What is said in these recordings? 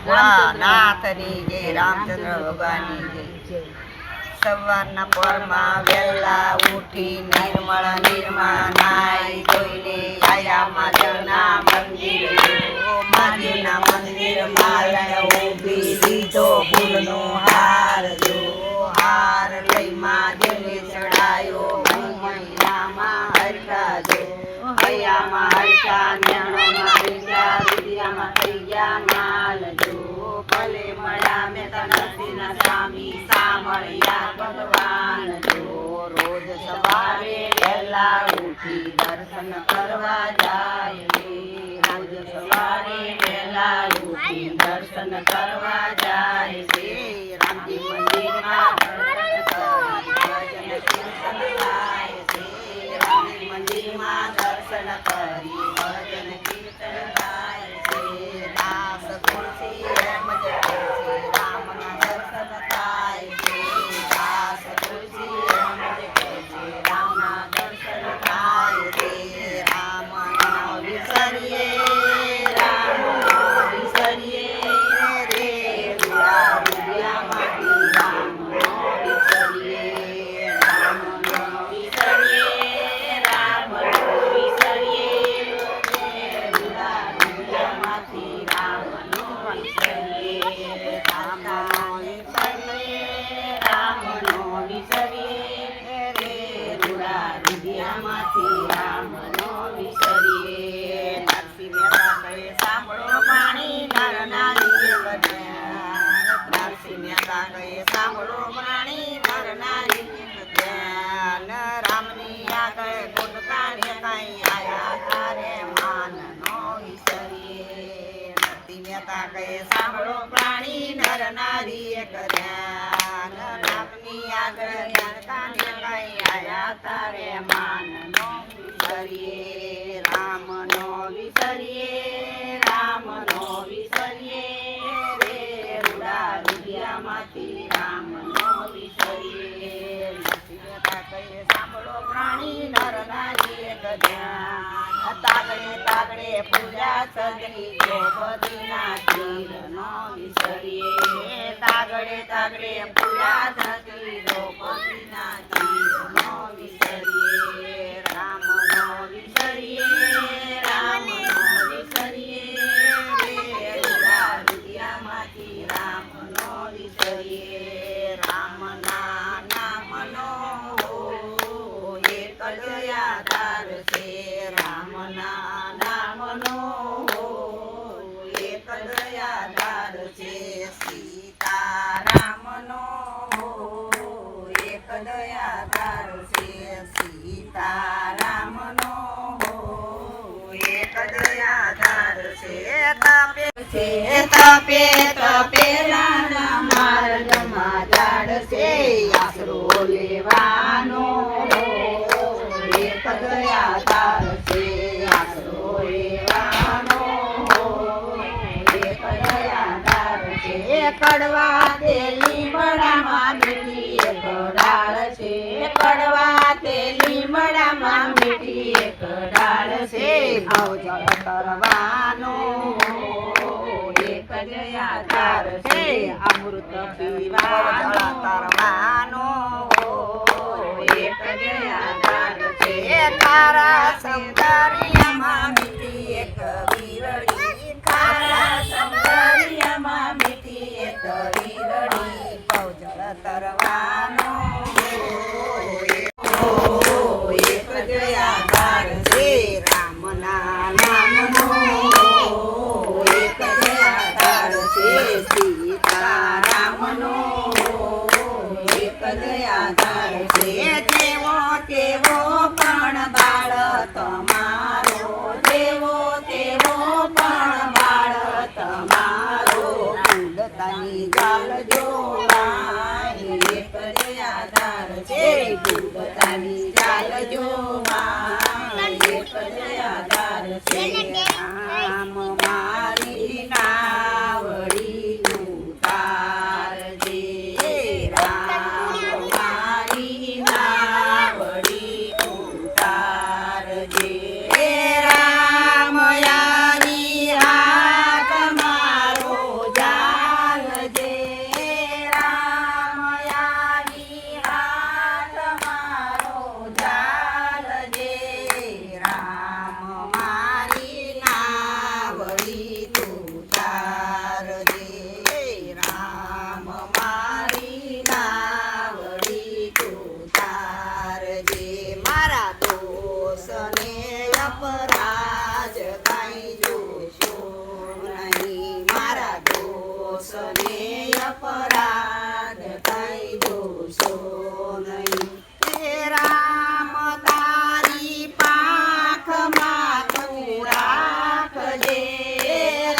નાથની જય, રામચંદ્ર ભગવાનની જય. સવારના પોરમાં વહેલા ઉઠી નિર્મળ નાઈ ધોઈને આયા મહાદેવના મંદિર. મહાદેવના મંદિરમાં ઊભી લીધો ફૂલનો હાર જો. હાર લઈ મહાદેવને ચડાયો મૈયામાં હરખા જો. હૈયામાં હરખા નેણોમાં હરખા વિદ્યામાં થઈ ગયા માલ જો. ભલે મળ્યા મેં તનસીના સ્વામી સાંભળ્યા ભગવાન જો. રોજ સવારે વહેલા ઉઠી દર્શન કરવા જાય રે. રોજ સવારે વહેલા ઉઠી દર્શન કરવા જાય છે. રામજી મંદિરમાં દર્શન કરી ભજન કીર્તન ગાય છે. રામજી મંદિરમાં દર્શન કરી ભજન કીર્તન ગાય છે. દાસ તુલસી એમ જ કહે છે, રામના દર્શન થાય છે. દાસ તુલસી એમ જ કહે છે, રામના દર્શન થાય છે. રામ વિસરીએ, રામ વિસરીએ રે. રૂડા રૂડિયામાંથી રામ વિસરીએ. રામ વિસરીએ, રામ વિસરીએ રે. રૂડા રૂડિયામાંથી રામ વિસરીએ. રામ વિસરીએ, રામ વિસરીએ રે. રૂડા રૂડિયામાંથી રામ વિસરીએ. નરસિંહ મહેતા કહે સાંભળો પ્રાણી નર નારી એક ધ્યાન. નરસિંહ મહેતા કહે સાંભળો પ્રાણી નર નારી એક ધ્યાન. રામની આગળ ગુણગાન કાંઈ આયા તારે માન નો વિસરીએ. નરસિંહ મહેતા કહે સાંભળો પ્રાણી નર નારી એક ધ્યાન. રામની આગળ ગુણગાન કાંઈ આયા તારે માન નો વિસરીએ. રામ નો વિસરીએ, રામ નો વિસરીએ રે. રૂડા રૂડિયામાંથી રામ નો વિસરીએ. નરસિંહ મહેતા કહે સાંભળો પ્રાણી નર નારી એક ધ્યાન. તાગડે તાગડે પૂજા સગરી દ્રૌપદીના તીર નો વિસરીએ. તાગડે તાગડે પૂજા સગરી દ્રૌપદીના તીર નો વિસરીએ. રામ નો વિસરીએ, રામ નો વિસરીએ રે. રૂડા રૂડિયામાંથી રામ નો વિસરીએ. રામના નામનો એક જ આધાર છે. રામના નામનો એક જ આધાર છે. સીતારામનો એક જ આધાર છે. સીતારામનો એક જ આધાર છે. તપે તપે નાના માર્ગમાં ઝાડ છે. આશરો લેવાનો એક જ આધાર છે. આશરો લેવાનો એક જ આધાર છે. કડવા તેલી બડામાં મીઠી એક ડાળ છે. કડવા તેલી બડામાં મીઠી એક ડાળ છે. ભવજળ તરવાનો એક જ આધાર છે. અમૃત પીવાનો તરવાનો એક જ આધાર છે. તારા સૌંદર્યમાં મીઠી એક વીરડી. તારા સૌંદર્યમાં મીઠી એક વીરડી. ભવજળ તરવાનો એક જ આધાર છે. રામના નામનો એક જ આધાર છે. સીતારામનો એક જ આધાર છે. જેવો તેવો પણ બાળ તમારો. જેવો તેવો પણ બાળ તમારો. કુંડતાની જાલ જોવાય એક જ આધાર છે. કુંડતાની જાલ જોવાય એક જ આધાર છે. રામ મારી નાવડી ઉતારજે. રામ મારી નાવડી ઉતારજે. રામ યારી હાથ મારો જા. ને અપરાધ કઈ દોષો નહીં. હે રામ તારી પાંખમાં તું રાખજે.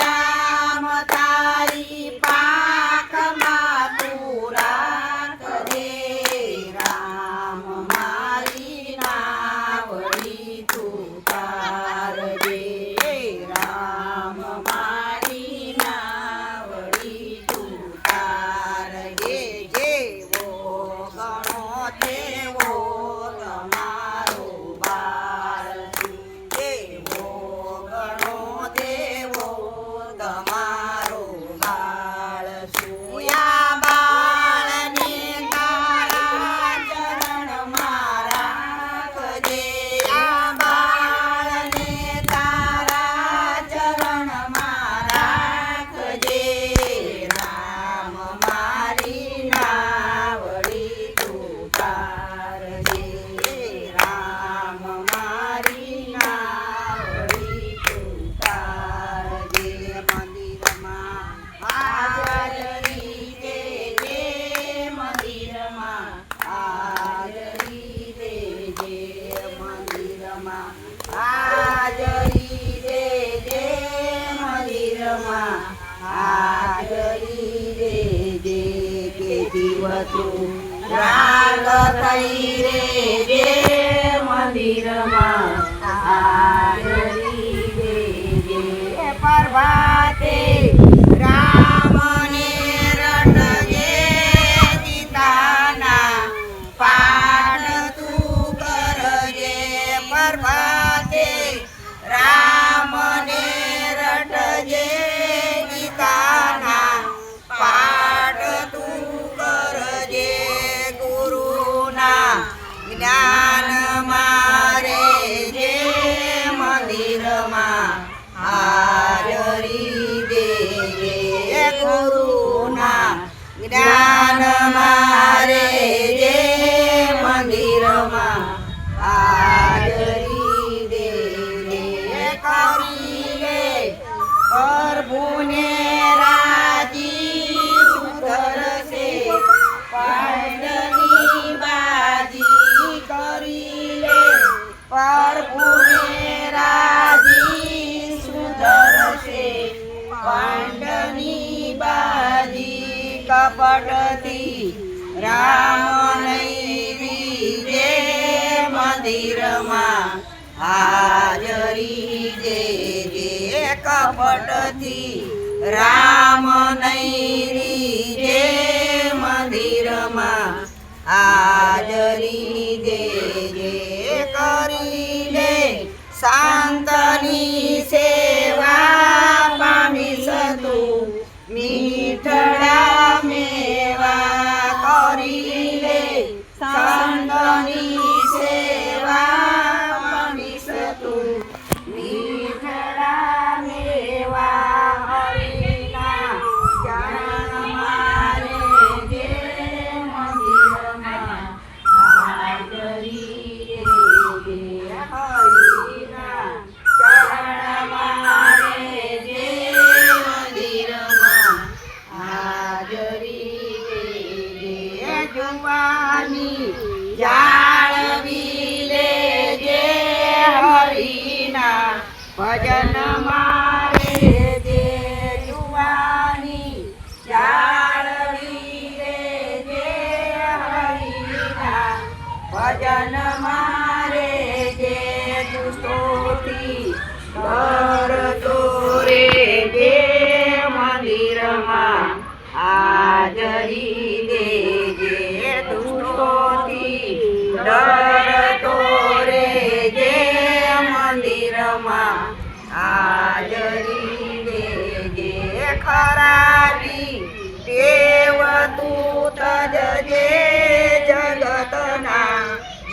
રામ તારી પાંખમાં તું રાખજે. રામ મારી નાવડી તું તારજે. રામ મારી નાવડી તું તારજે. જેવો ગણો તેવો તમારો બાળ છું. જેવો ગણો તેવો તમારો બાળ છું. યા બાળને તારા ચરણમાં રાખજે. યા બાળને તારા ચરણમાં રાખજે. રામ મારી નાવડી તું તારજે. રામ મારી નાવડી તું તારજે. મંદિરમાં હાજરી દેજે. મંદિરમાં હાજરી દેજે. મંદિરમાં હાજરી દેજે. મંદિરમાં હાજરી દેજે. કે જીવતું રાગ થઈ રેજે. મંદિરમાં હાજરી દેજે. પ્રભાતે રામને રટજે. ગીતાના પાઠ તું કરજે. પ્રભાતે રામને રટજે. ગીતાના પાઠ તું કરજે. ગુરુના જ્ઞાન મારે જે. મંદિરમાં હાજરી દેજે. ગુરુના જ્ઞાન મારે જે. મંદિરમાં હાજરી દેજે. કરી લે પ્રભુને રાજી. સુધરશે પાંડની બાજી. કરી લે પ્રભુને રાજી. સુધરશે પાંડની બાજી. કપટથી રામ નહીં રીજે. મંદિરમાં હાજરી દેજે. કપટથી રામ નહીં રીજે. મંદિરમાં હાજરી દેજે. કરી લે શાંતની સેવા. પામીશ તું મીઠડા મેવા. કરી લે શાંતની સેવા. પામીશ તું મીઠડા મેવા. હરિના ચરણ મારે જે. મંદિરમાં હાજરી દેજે. હરિના ચરણ મારે જે. મંદિરમાં હાજરી દેજે. જુવાની જાળવી લેજે. હરિના ભજન મારે જે. જુવાની જાળવી લેજે. હરિના ભજન મારે જે. દુષ્ટોથી ડરતો રેજે. મંદિરમાં હાજરી દેજે. દુષ્ટોથી ડરતો રેજે. મંદિરમાં હાજરી દેજે. ખરાબી ટેવ તું તજજે. જગતના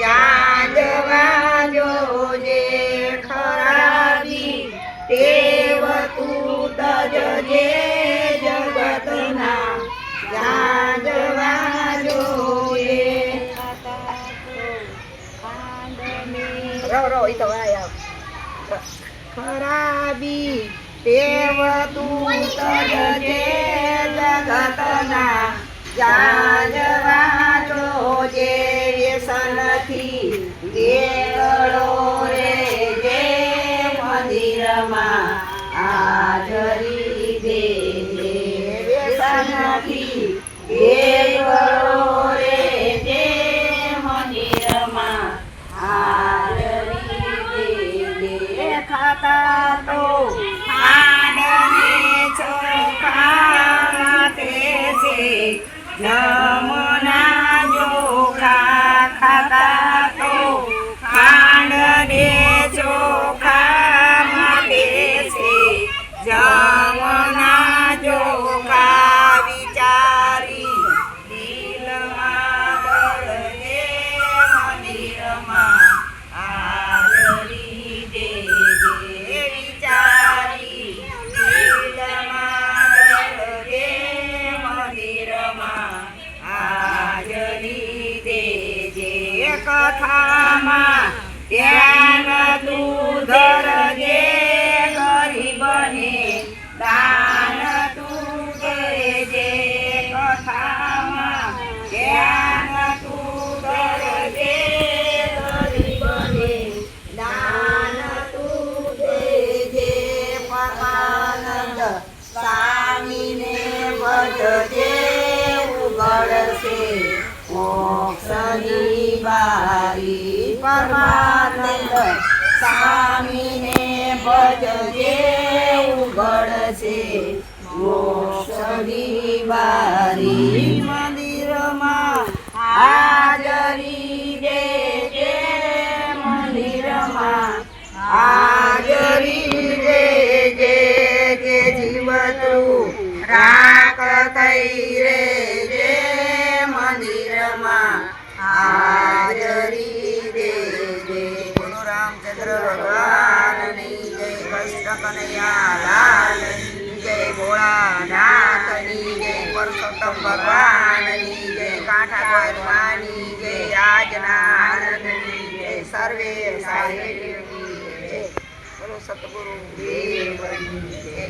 જાજવા જોજે. ખરાબી ટેવ તું તજજે. જગતના જાજવા જોજે. રો ઈ તો આયા. ખરાબી ટેવ તું તજજે. ના જાજવા જોજે વ્યસનથી વેગળો રે જે મંદિરમાં હાજરી દેજે વ્યસનથી વેગળો રે જે મંદિરમાં હાજરી દેજે ખાતા તો ખાંડને ચોખા માટે છે જમના ચોખા ખાતા તો ખાંડને ચોખા માટે છે જમના ચોખા વિચારી દિલમાં દળજે મંદિરમાં હાજરી દેજે વિચારી દિલમાં દળજે મંદિરમાં હાજરી દેજે કથામાં ધ્યાન તું ધરજે ગરીબને દાન તું દેજે કથામાં ધ્યાન તું ધરજે ગરીબને દાન તું દેજે પરમાનંદ સ્વામીને ભજજે ઉગડશે મોક્ષની બારી પરમાનંદ સ્વામીને ભજજે ઉગડશે મોક્ષની બારી મંદિરમાં હાજરી દેજે મંદિરમાં હાજરી દેજે કે જીવતું રાખ થઈ રેજે મંદિરમાં હાજરી દેજે બોલો રામચંદ્ર ભગવાનની જય કૃષ્ણ કનૈયા લાલની જય ભોળાનાથની જય પુરુષોત્તમ ભગવાનની જય કાંઠા ભગવાનની જય આજના આનંદની જય સર્વે સાહેબની જય બોલો સતગુરુ દેવની જય